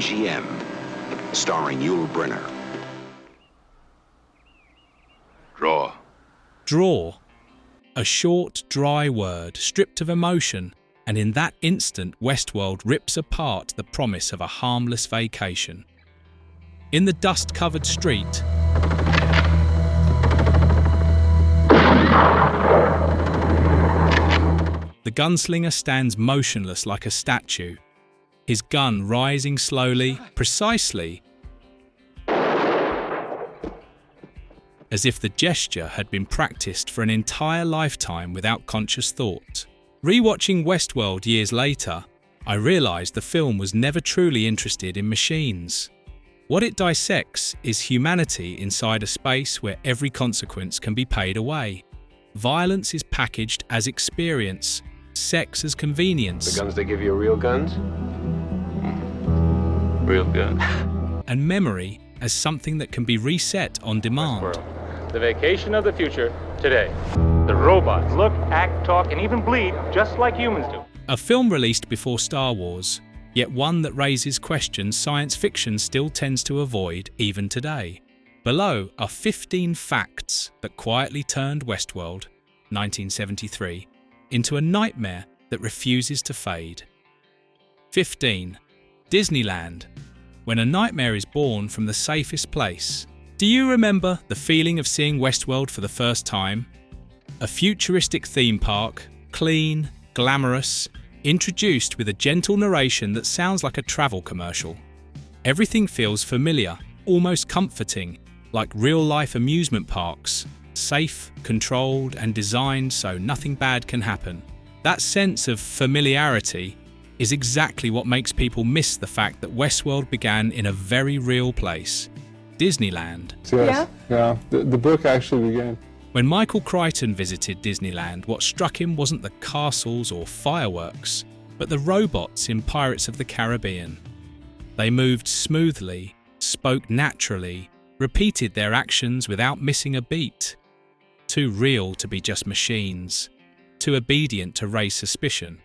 MGM, starring Yul Brynner. Draw. Draw. A short, dry word stripped of emotion, and in that instant Westworld rips apart the promise of a harmless vacation. In the dust-covered street, the gunslinger stands motionless like a statue, his gun rising slowly, precisely, as if the gesture had been practiced for an entire lifetime without conscious thought. Rewatching Westworld years later, I realised the film was never truly interested in machines. What it dissects is humanity inside a space where every consequence can be paid away. Violence is packaged as experience, sex as convenience. The guns they give you are real guns? Real good. And memory as something that can be reset on demand. Westworld. The vacation of the future, today. The robots look, act, talk, and even bleed just like humans do. A film released before Star Wars, yet one that raises questions science fiction still tends to avoid even today. Below are 15 facts that quietly turned Westworld, 1973, into a nightmare that refuses to fade. 15. Disneyland. When a nightmare is born from the safest place. Do you remember the feeling of seeing Westworld for the first time? A futuristic theme park, clean, glamorous, introduced with a gentle narration that sounds like a travel commercial. Everything feels familiar, almost comforting, like real-life amusement parks, safe, controlled, and designed so nothing bad can happen. That sense of familiarity is exactly what makes people miss the fact that Westworld began in a very real place, Disneyland. Yes, yeah. The book actually began. When Michael Crichton visited Disneyland, what struck him wasn't the castles or fireworks, but the robots in Pirates of the Caribbean. They moved smoothly, spoke naturally, repeated their actions without missing a beat. Too real to be just machines, too obedient to raise suspicion.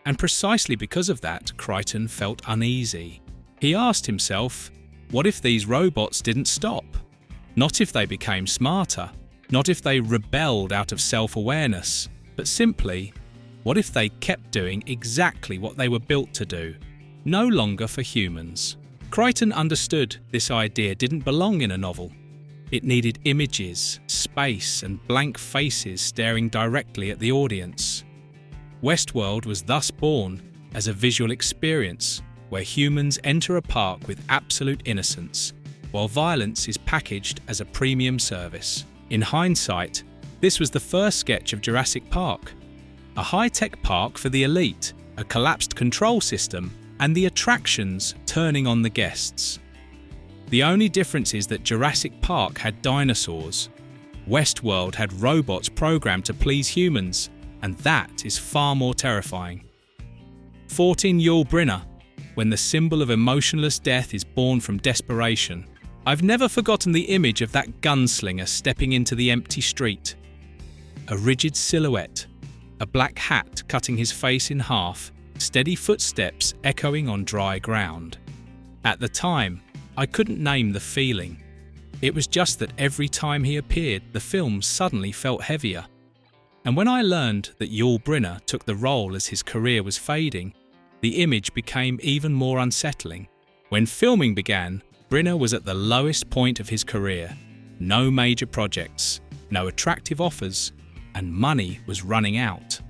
And precisely because of that, Crichton felt uneasy. He asked himself, what if these robots didn't stop? Not if they became smarter, not if they rebelled out of self-awareness, but simply, what if they kept doing exactly what they were built to do, no longer for humans? Crichton understood this idea didn't belong in a novel. It needed images, space, and blank faces staring directly at the audience. Westworld was thus born as a visual experience where humans enter a park with absolute innocence, while violence is packaged as a premium service. In hindsight, this was the first sketch of Jurassic Park, a high-tech park for the elite, a collapsed control system, and the attractions turning on the guests. The only difference is that Jurassic Park had dinosaurs. Westworld had robots programmed to please humans, and that is far more terrifying. 14. Yul Brynner. When the symbol of emotionless death is born from desperation. I've never forgotten the image of that gunslinger stepping into the empty street. A rigid silhouette, a black hat cutting his face in half, steady footsteps echoing on dry ground. At the time, I couldn't name the feeling. It was just that every time he appeared, the film suddenly felt heavier. And when I learned that Yul Brynner took the role as his career was fading, the image became even more unsettling. When filming began, Brynner was at the lowest point of his career. No major projects, no attractive offers, and money was running out.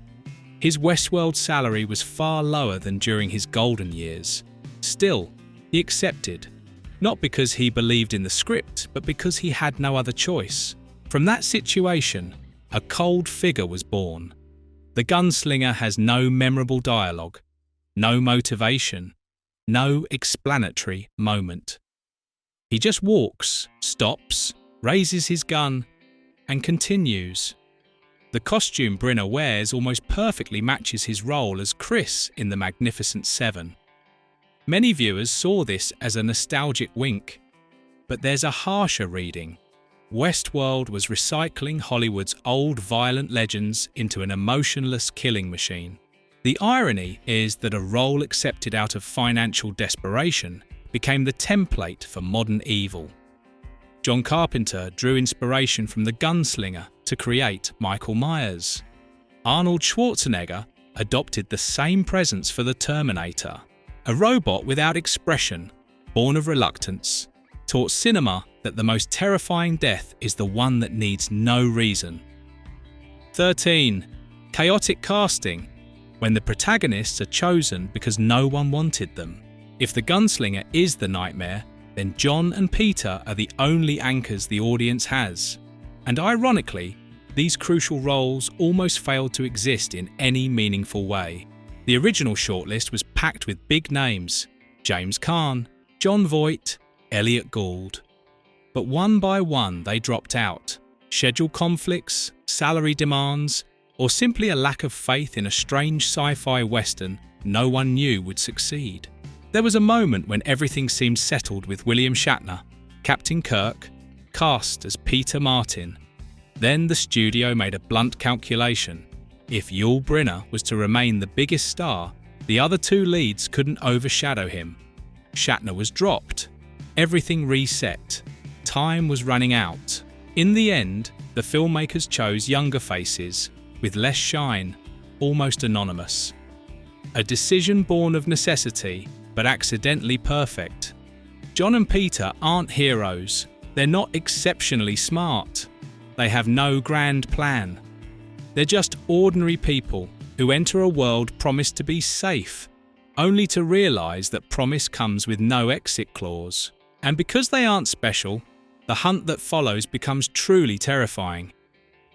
His Westworld salary was far lower than during his golden years. Still, he accepted, not because he believed in the script, but because he had no other choice. From that situation, a cold figure was born. The gunslinger has no memorable dialogue, no motivation, no explanatory moment. He just walks, stops, raises his gun, and continues. The costume Brynner wears almost perfectly matches his role as Chris in The Magnificent Seven. Many viewers saw this as a nostalgic wink, but there's a harsher reading. Westworld was recycling Hollywood's old violent legends into an emotionless killing machine. The irony is that a role accepted out of financial desperation became the template for modern evil. John Carpenter drew inspiration from the Gunslinger to create Michael Myers. Arnold Schwarzenegger adopted the same presence for the Terminator. A robot without expression, born of reluctance, taught cinema that the most terrifying death is the one that needs no reason. 13. Chaotic casting, when the protagonists are chosen because no one wanted them. If the Gunslinger is the nightmare, then John and Peter are the only anchors the audience has. And ironically, these crucial roles almost failed to exist in any meaningful way. The original shortlist was packed with big names: James Caan, Jon Voight, Elliot Gould. But one by one they dropped out. Schedule conflicts, salary demands, or simply a lack of faith in a strange sci-fi western no one knew would succeed. There was a moment when everything seemed settled with William Shatner, Captain Kirk, cast as Peter Martin. Then the studio made a blunt calculation. If Yul Brynner was to remain the biggest star, the other two leads couldn't overshadow him. Shatner was dropped. Everything reset. Time was running out. In the end, the filmmakers chose younger faces, with less shine, almost anonymous. A decision born of necessity, but accidentally perfect. John and Peter aren't heroes. They're not exceptionally smart. They have no grand plan. They're just ordinary people who enter a world promised to be safe, only to realise that promise comes with no exit clause. And because they aren't special, the hunt that follows becomes truly terrifying.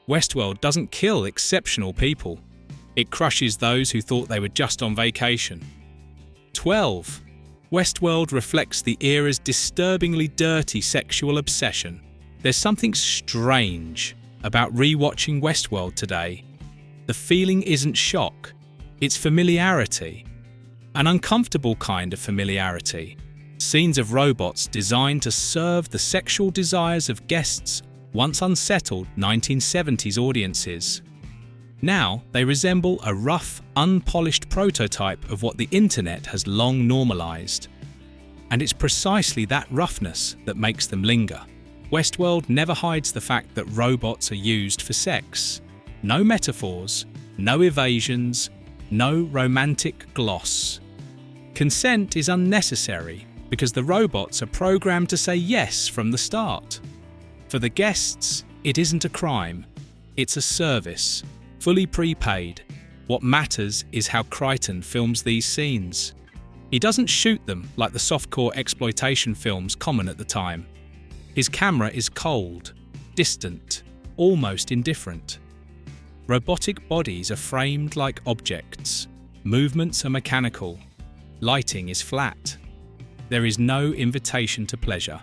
Westworld doesn't kill exceptional people. It crushes those who thought they were just on vacation. 12. Westworld reflects the era's disturbingly dirty sexual obsession. There's something strange about rewatching Westworld today. The feeling isn't shock, it's familiarity. An uncomfortable kind of familiarity. Scenes of robots designed to serve the sexual desires of guests once unsettled 1970s audiences. Now they resemble a rough, unpolished prototype of what the internet has long normalized. And it's precisely that roughness that makes them linger. Westworld never hides the fact that robots are used for sex. No metaphors, no evasions, no romantic gloss. Consent is unnecessary because the robots are programmed to say yes from the start. For the guests, it isn't a crime, it's a service, fully prepaid. What matters is how Crichton films these scenes. He doesn't shoot them like the softcore exploitation films common at the time. His camera is cold, distant, almost indifferent. Robotic bodies are framed like objects. Movements are mechanical. Lighting is flat. There is no invitation to pleasure.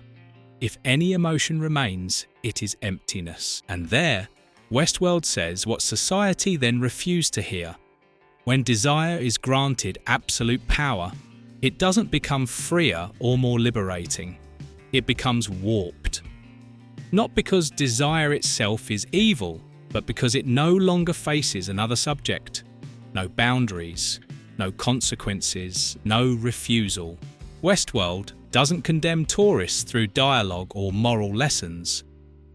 If any emotion remains, it is emptiness. And there, Westworld says what society then refused to hear. When desire is granted absolute power, it doesn't become freer or more liberating. It becomes warped. Not because desire itself is evil, but because it no longer faces another subject. No boundaries, no consequences, no refusal. Westworld doesn't condemn tourists through dialogue or moral lessons.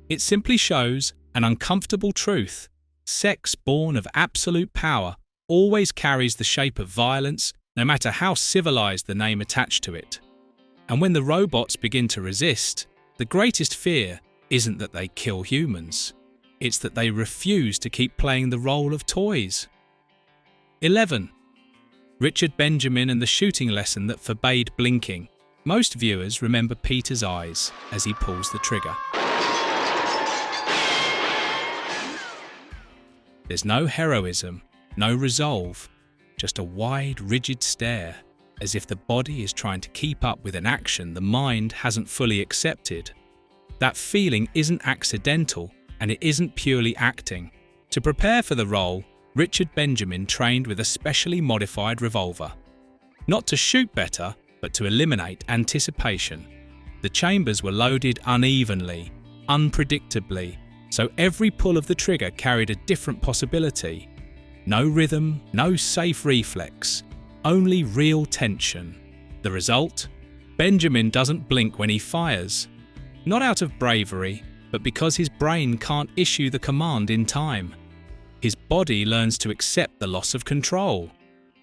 It simply shows an uncomfortable truth. Sex born of absolute power always carries the shape of violence, no matter how civilized the name attached to it. And when the robots begin to resist, the greatest fear isn't that they kill humans. It's that they refuse to keep playing the role of toys. 11. Richard Benjamin and the shooting lesson that forbade blinking. Most viewers remember Peter's eyes as he pulls the trigger. There's no heroism, no resolve, just a wide, rigid stare, as if the body is trying to keep up with an action the mind hasn't fully accepted. That feeling isn't accidental, and it isn't purely acting. To prepare for the role, Richard Benjamin trained with a specially modified revolver. Not to shoot better, but to eliminate anticipation. The chambers were loaded unevenly, unpredictably, so every pull of the trigger carried a different possibility. No rhythm, no safe reflex, only real tension. The result? Benjamin doesn't blink when he fires. Not out of bravery, but because his brain can't issue the command in time. His body learns to accept the loss of control.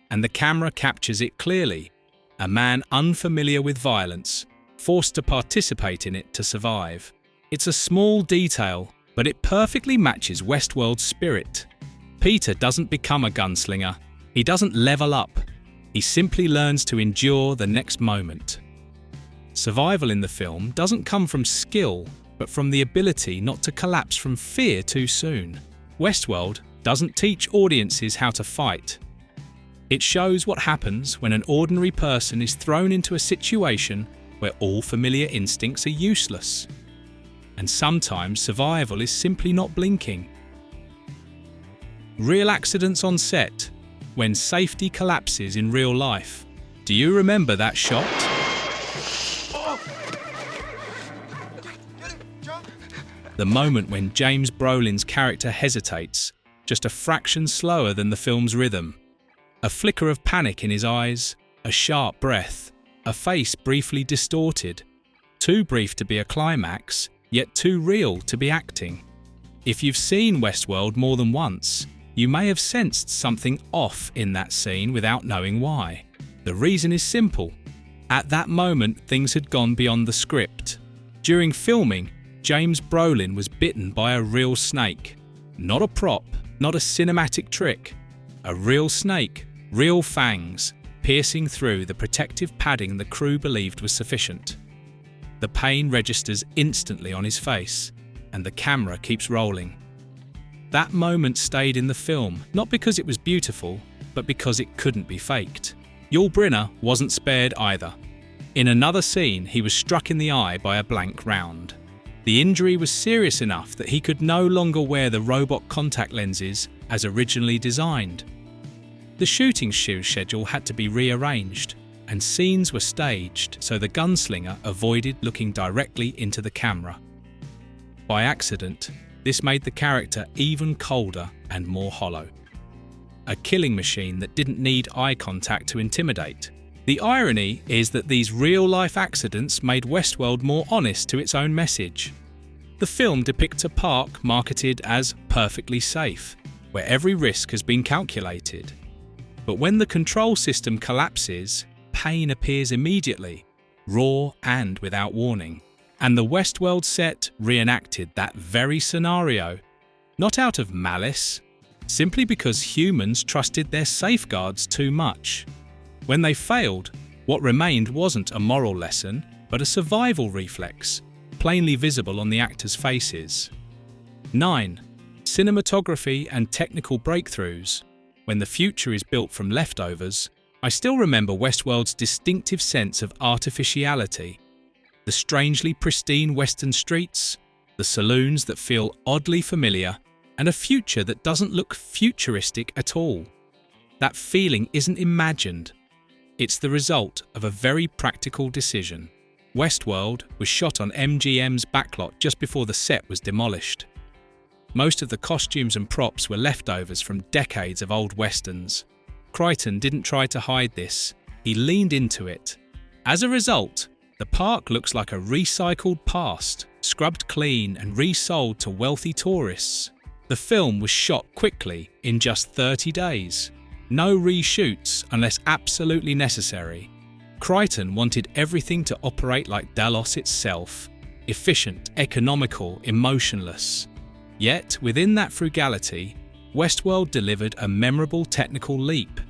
And the camera captures it clearly. A man unfamiliar with violence, forced to participate in it to survive. It's a small detail, but it perfectly matches Westworld's spirit. Peter doesn't become a gunslinger. He doesn't level up. He simply learns to endure the next moment. Survival in the film doesn't come from skill, but from the ability not to collapse from fear too soon. Westworld doesn't teach audiences how to fight. It shows what happens when an ordinary person is thrown into a situation where all familiar instincts are useless. And sometimes survival is simply not blinking. Real accidents on set, when safety collapses in real life. Do you remember that shot? The moment when James Brolin's character hesitates, just a fraction slower than the film's rhythm. A flicker of panic in his eyes, a sharp breath, a face briefly distorted. Too brief to be a climax, yet too real to be acting. If you've seen Westworld more than once, you may have sensed something off in that scene without knowing why. The reason is simple. At that moment, things had gone beyond the script. During filming, James Brolin was bitten by a real snake. Not a prop, not a cinematic trick. A real snake, real fangs, piercing through the protective padding the crew believed was sufficient. The pain registers instantly on his face, and the camera keeps rolling. That moment stayed in the film, not because it was beautiful, but because it couldn't be faked. Yul Brynner wasn't spared either. In another scene, he was struck in the eye by a blank round. The injury was serious enough that he could no longer wear the robot contact lenses as originally designed. The shooting schedule had to be rearranged, and scenes were staged so the gunslinger avoided looking directly into the camera. By accident, this made the character even colder and more hollow. A killing machine that didn't need eye contact to intimidate. The irony is that these real-life accidents made Westworld more honest to its own message. The film depicts a park marketed as perfectly safe, where every risk has been calculated. But when the control system collapses, pain appears immediately, raw and without warning. And the Westworld set reenacted that very scenario, not out of malice, simply because humans trusted their safeguards too much. When they failed, what remained wasn't a moral lesson, but a survival reflex, plainly visible on the actors' faces. 9. Cinematography and technical breakthroughs. When the future is built from leftovers, I still remember Westworld's distinctive sense of artificiality. The strangely pristine western streets, the saloons that feel oddly familiar, and a future that doesn't look futuristic at all. That feeling isn't imagined. It's the result of a very practical decision. Westworld was shot on MGM's backlot just before the set was demolished. Most of the costumes and props were leftovers from decades of old westerns. Crichton didn't try to hide this. He leaned into it. As a result, the park looks like a recycled past, scrubbed clean and resold to wealthy tourists. The film was shot quickly in just 30 days. No reshoots unless absolutely necessary. Crichton wanted everything to operate like Dallas itself, efficient, economical, emotionless. Yet, within that frugality, Westworld delivered a memorable technical leap.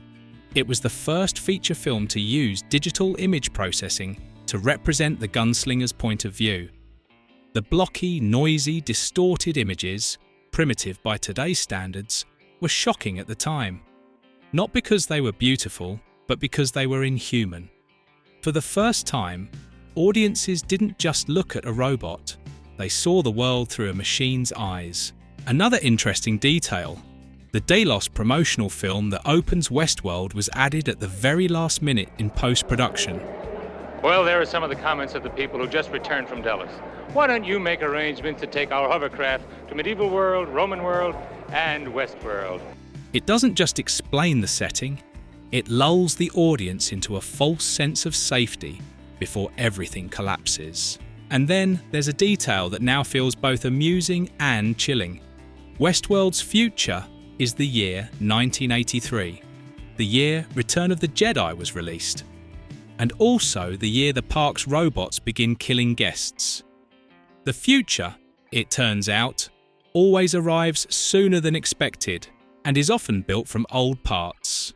It was the first feature film to use digital image processing to represent the gunslinger's point of view. The blocky, noisy, distorted images, primitive by today's standards, were shocking at the time. Not because they were beautiful, but because they were inhuman. For the first time, audiences didn't just look at a robot, they saw the world through a machine's eyes. Another interesting detail, the Delos promotional film that opens Westworld was added at the very last minute in post-production. Well, there are some of the comments of the people who just returned from Delos. Why don't you make arrangements to take our hovercraft to medieval world, Roman world, and Westworld? It doesn't just explain the setting, it lulls the audience into a false sense of safety before everything collapses. And then there's a detail that now feels both amusing and chilling. Westworld's future is the year 1983, the year Return of the Jedi was released, and also the year the park's robots begin killing guests. The future, it turns out, always arrives sooner than expected and is often built from old parts.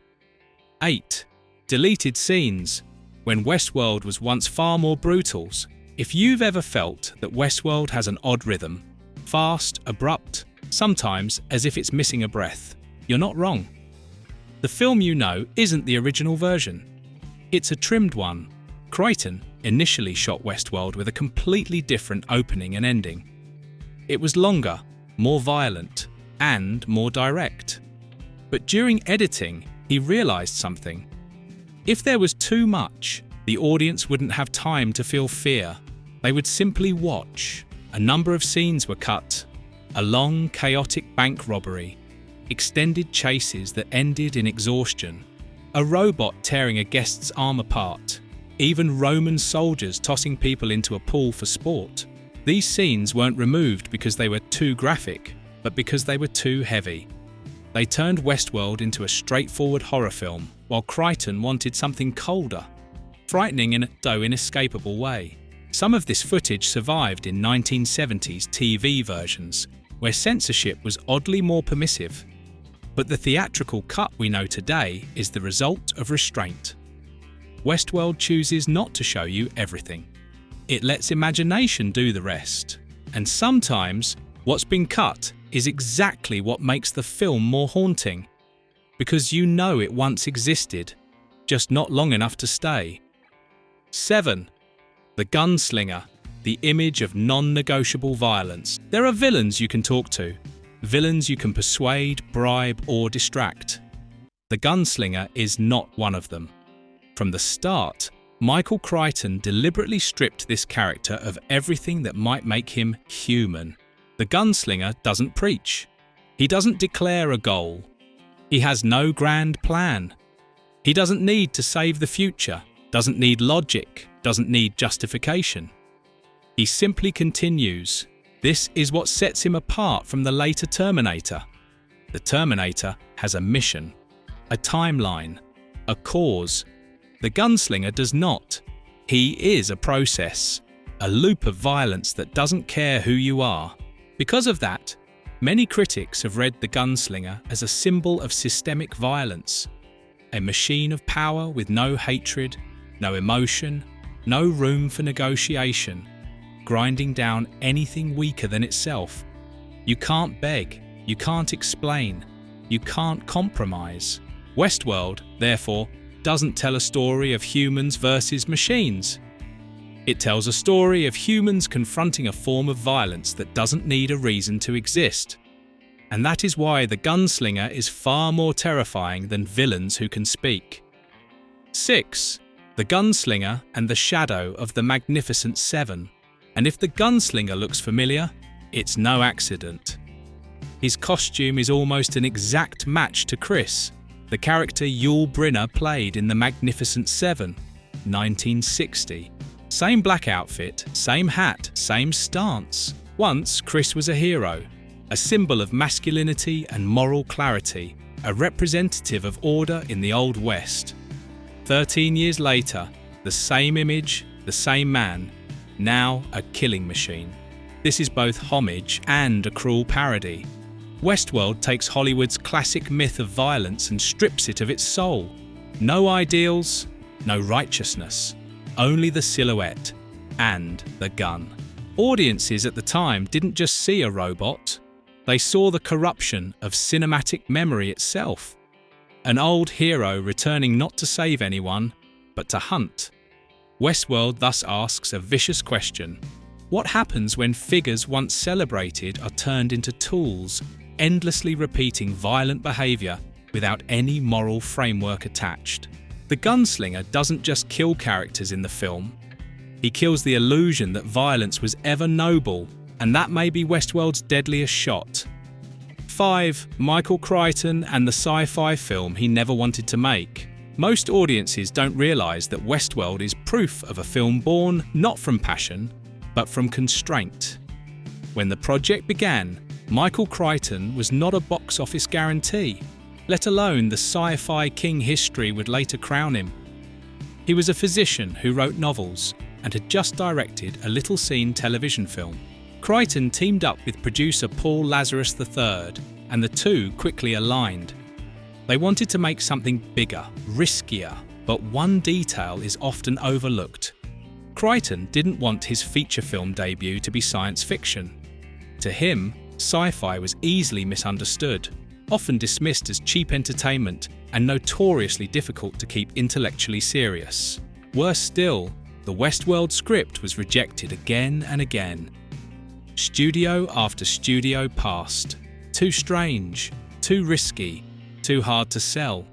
8. Deleted scenes. When Westworld was once far more brutal. If you've ever felt that Westworld has an odd rhythm, fast, abrupt, sometimes as if it's missing a breath, you're not wrong. The film you know isn't the original version. It's a trimmed one. Crichton initially shot Westworld with a completely different opening and ending. It was longer, more violent, and more direct. But during editing, he realized something. If there was too much, the audience wouldn't have time to feel fear. They would simply watch. A number of scenes were cut. A long, chaotic bank robbery, extended chases that ended in exhaustion, a robot tearing a guest's arm apart, even Roman soldiers tossing people into a pool for sport. These scenes weren't removed because they were too graphic, but because they were too heavy. They turned Westworld into a straightforward horror film, while Crichton wanted something colder, frightening in an inescapable way. Some of this footage survived in 1970s TV versions, where censorship was oddly more permissive. But the theatrical cut we know today is the result of restraint. Westworld chooses not to show you everything. It lets imagination do the rest. And sometimes, what's been cut is exactly what makes the film more haunting. Because you know it once existed, just not long enough to stay. 7. The Gunslinger, the image of non-negotiable violence. There are villains you can talk to, villains you can persuade, bribe, or distract. The Gunslinger is not one of them. From the start, Michael Crichton deliberately stripped this character of everything that might make him human. The Gunslinger doesn't preach. He doesn't declare a goal. He has no grand plan. He doesn't need to save the future, doesn't need logic, doesn't need justification. He simply continues. This is what sets him apart from the later Terminator. The Terminator has a mission, a timeline, a cause. The Gunslinger does not. He is a process, a loop of violence that doesn't care who you are. Because of that, many critics have read the Gunslinger as a symbol of systemic violence, a machine of power with no hatred, no emotion, no room for negotiation, grinding down anything weaker than itself. You can't beg, you can't explain, you can't compromise. Westworld, therefore, doesn't tell a story of humans versus machines. It tells a story of humans confronting a form of violence that doesn't need a reason to exist. And that is why the Gunslinger is far more terrifying than villains who can speak. 6. The Gunslinger and the shadow of the Magnificent Seven. And if the Gunslinger looks familiar, it's no accident. His costume is almost an exact match to Chris, the character Yul Brynner played in The Magnificent Seven, 1960. Same black outfit, same hat, same stance. Once, Chris was a hero, a symbol of masculinity and moral clarity, a representative of order in the Old West. 13 years later, the same image, the same man, now a killing machine. This is both homage and a cruel parody. Westworld takes Hollywood's classic myth of violence and strips it of its soul. No ideals, no righteousness, only the silhouette and the gun. Audiences at the time didn't just see a robot, they saw the corruption of cinematic memory itself. An old hero returning not to save anyone, but to hunt. Westworld thus asks a vicious question. What happens when figures once celebrated are turned into tools, endlessly repeating violent behaviour without any moral framework attached? The Gunslinger doesn't just kill characters in the film, he kills the illusion that violence was ever noble, and that may be Westworld's deadliest shot. 5. Michael Crichton and the sci-fi film he never wanted to make. Most audiences don't realise that Westworld is proof of a film born not from passion, but from constraint. When the project began, Michael Crichton was not a box office guarantee, let alone the sci-fi king history would later crown him. He was a physician who wrote novels and had just directed a little-seen television film. Crichton teamed up with producer Paul Lazarus III, and the two quickly aligned. They wanted to make something bigger, riskier, but one detail is often overlooked. Crichton didn't want his feature film debut to be science fiction. To him, sci-fi was easily misunderstood, often dismissed as cheap entertainment and notoriously difficult to keep intellectually serious. Worse still, the Westworld script was rejected again and again. Studio after studio passed. Too strange, too risky, too hard to sell.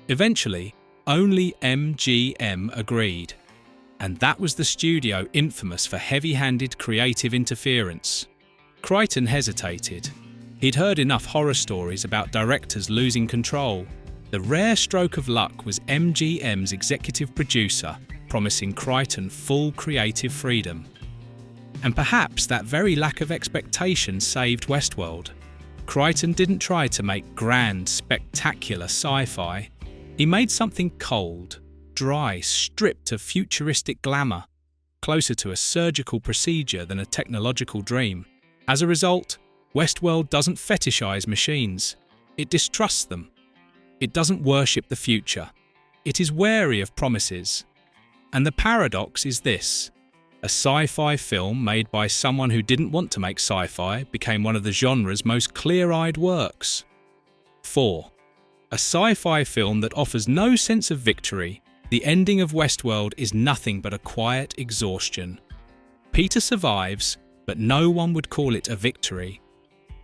Eventually, only MGM agreed. And that was the studio infamous for heavy-handed creative interference. Crichton hesitated. He'd heard enough horror stories about directors losing control. The rare stroke of luck was MGM's executive producer promising Crichton full creative freedom. And perhaps that very lack of expectation saved Westworld. Crichton didn't try to make grand, spectacular sci-fi. He made something cold, dry, stripped of futuristic glamour, closer to a surgical procedure than a technological dream. As a result, Westworld doesn't fetishize machines. It distrusts them. It doesn't worship the future. It is wary of promises. And the paradox is this. A sci-fi film made by someone who didn't want to make sci-fi became one of the genre's most clear-eyed works. 4. A sci-fi film that offers no sense of victory, the ending of Westworld is nothing but a quiet exhaustion. Peter survives, but no one would call it a victory.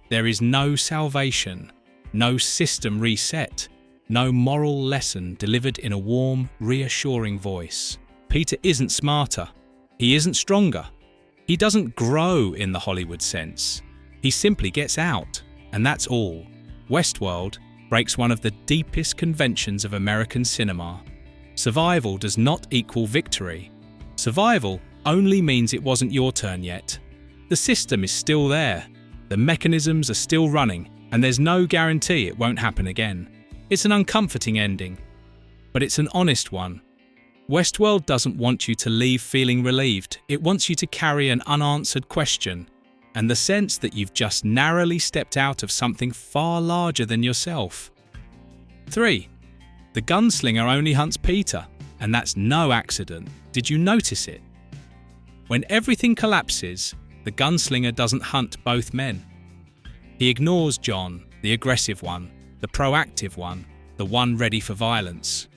There is no salvation, no system reset, no moral lesson delivered in a warm, reassuring voice. Peter isn't smarter. He isn't stronger. He doesn't grow in the Hollywood sense. He simply gets out, and that's all. Westworld breaks one of the deepest conventions of American cinema. Survival does not equal victory. Survival only means it wasn't your turn yet. The system is still there. The mechanisms are still running, and there's no guarantee it won't happen again. It's an uncomforting ending, but it's an honest one. Westworld doesn't want you to leave feeling relieved. It wants you to carry an unanswered question and the sense that you've just narrowly stepped out of something far larger than yourself. 3. The gunslinger only hunts Peter, and that's no accident. Did you notice it? When everything collapses, the gunslinger doesn't hunt both men. He ignores John, the aggressive one, the proactive one, the one ready for violence.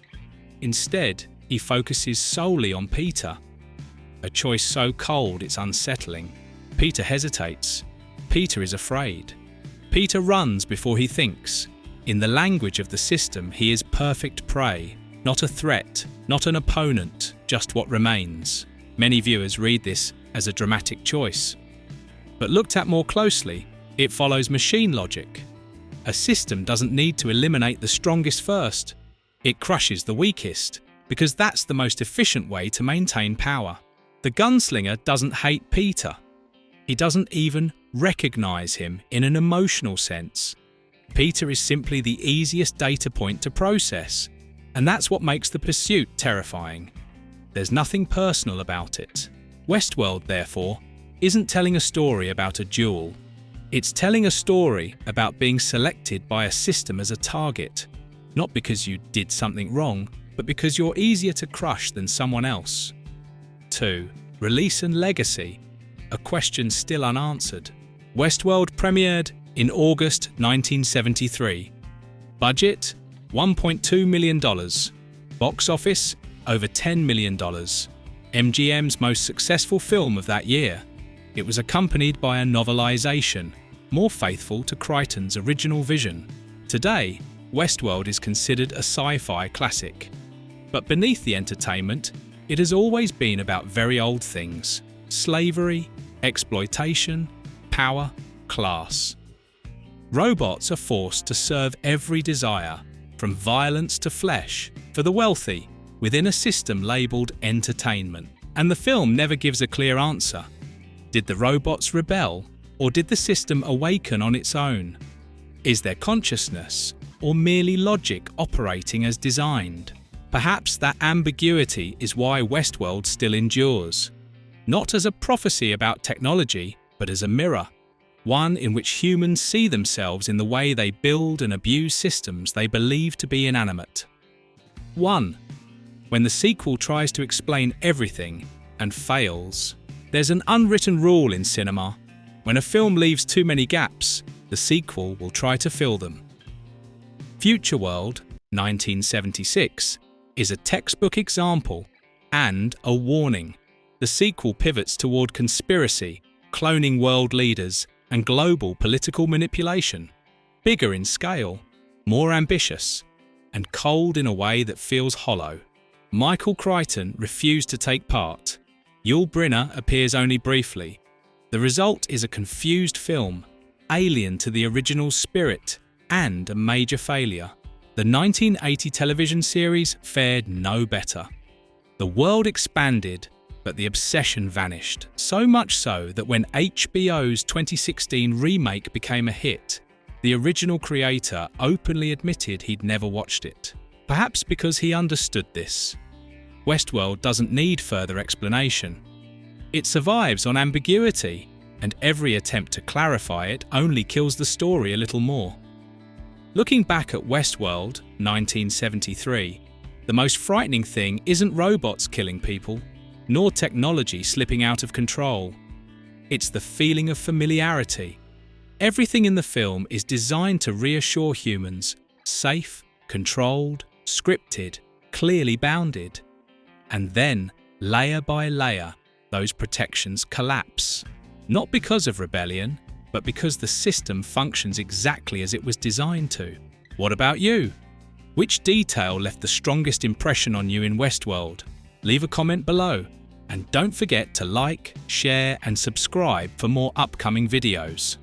Instead, he focuses solely on Peter. A choice so cold it's unsettling. Peter hesitates. Peter is afraid. Peter runs before he thinks. In the language of the system, he is perfect prey, not a threat, not an opponent, just what remains. Many viewers read this as a dramatic choice. But looked at more closely, it follows machine logic. A system doesn't need to eliminate the strongest first. It crushes the weakest, because that's the most efficient way to maintain power. The gunslinger doesn't hate Peter. He doesn't even recognize him in an emotional sense. Peter is simply the easiest data point to process, and that's what makes the pursuit terrifying. There's nothing personal about it. Westworld, therefore, isn't telling a story about a duel. It's telling a story about being selected by a system as a target, not because you did something wrong, but because you're easier to crush than someone else. 2. Release and legacy, a question still unanswered. Westworld premiered in August 1973. Budget, $1.2 million. Box office, over $10 million. MGM's most successful film of that year. It was accompanied by a novelization, more faithful to Crichton's original vision. Today, Westworld is considered a sci-fi classic. But beneath the entertainment, it has always been about very old things: slavery, exploitation, power, class. Robots are forced to serve every desire, from violence to flesh, for the wealthy, within a system labelled entertainment. And the film never gives a clear answer. Did the robots rebel, or did the system awaken on its own? Is there consciousness, or merely logic operating as designed? Perhaps that ambiguity is why Westworld still endures. Not as a prophecy about technology, but as a mirror. One in which humans see themselves in the way they build and abuse systems they believe to be inanimate. 1. When the sequel tries to explain everything and fails. There's an unwritten rule in cinema. When a film leaves too many gaps, the sequel will try to fill them. Future World, 1976, is a textbook example and a warning. The sequel pivots toward conspiracy, cloning world leaders, and global political manipulation. Bigger in scale, more ambitious, and cold in a way that feels hollow. Michael Crichton refused to take part. Yul Brynner appears only briefly. The result is a confused film, alien to the original's spirit, and a major failure. The 1980 television series fared no better. The world expanded, but the obsession vanished, so much so that when HBO's 2016 remake became a hit, the original creator openly admitted he'd never watched it. Perhaps because he understood this. Westworld doesn't need further explanation. It survives on ambiguity, and every attempt to clarify it only kills the story a little more. Looking back at Westworld, 1973, the most frightening thing isn't robots killing people, nor technology slipping out of control. It's the feeling of familiarity. Everything in the film is designed to reassure humans, safe, controlled, scripted, clearly bounded. And then, layer by layer, those protections collapse. Not because of rebellion, but because the system functions exactly as it was designed to. What about you? Which detail left the strongest impression on you in Westworld? Leave a comment below, and don't forget to like, share and subscribe for more upcoming videos.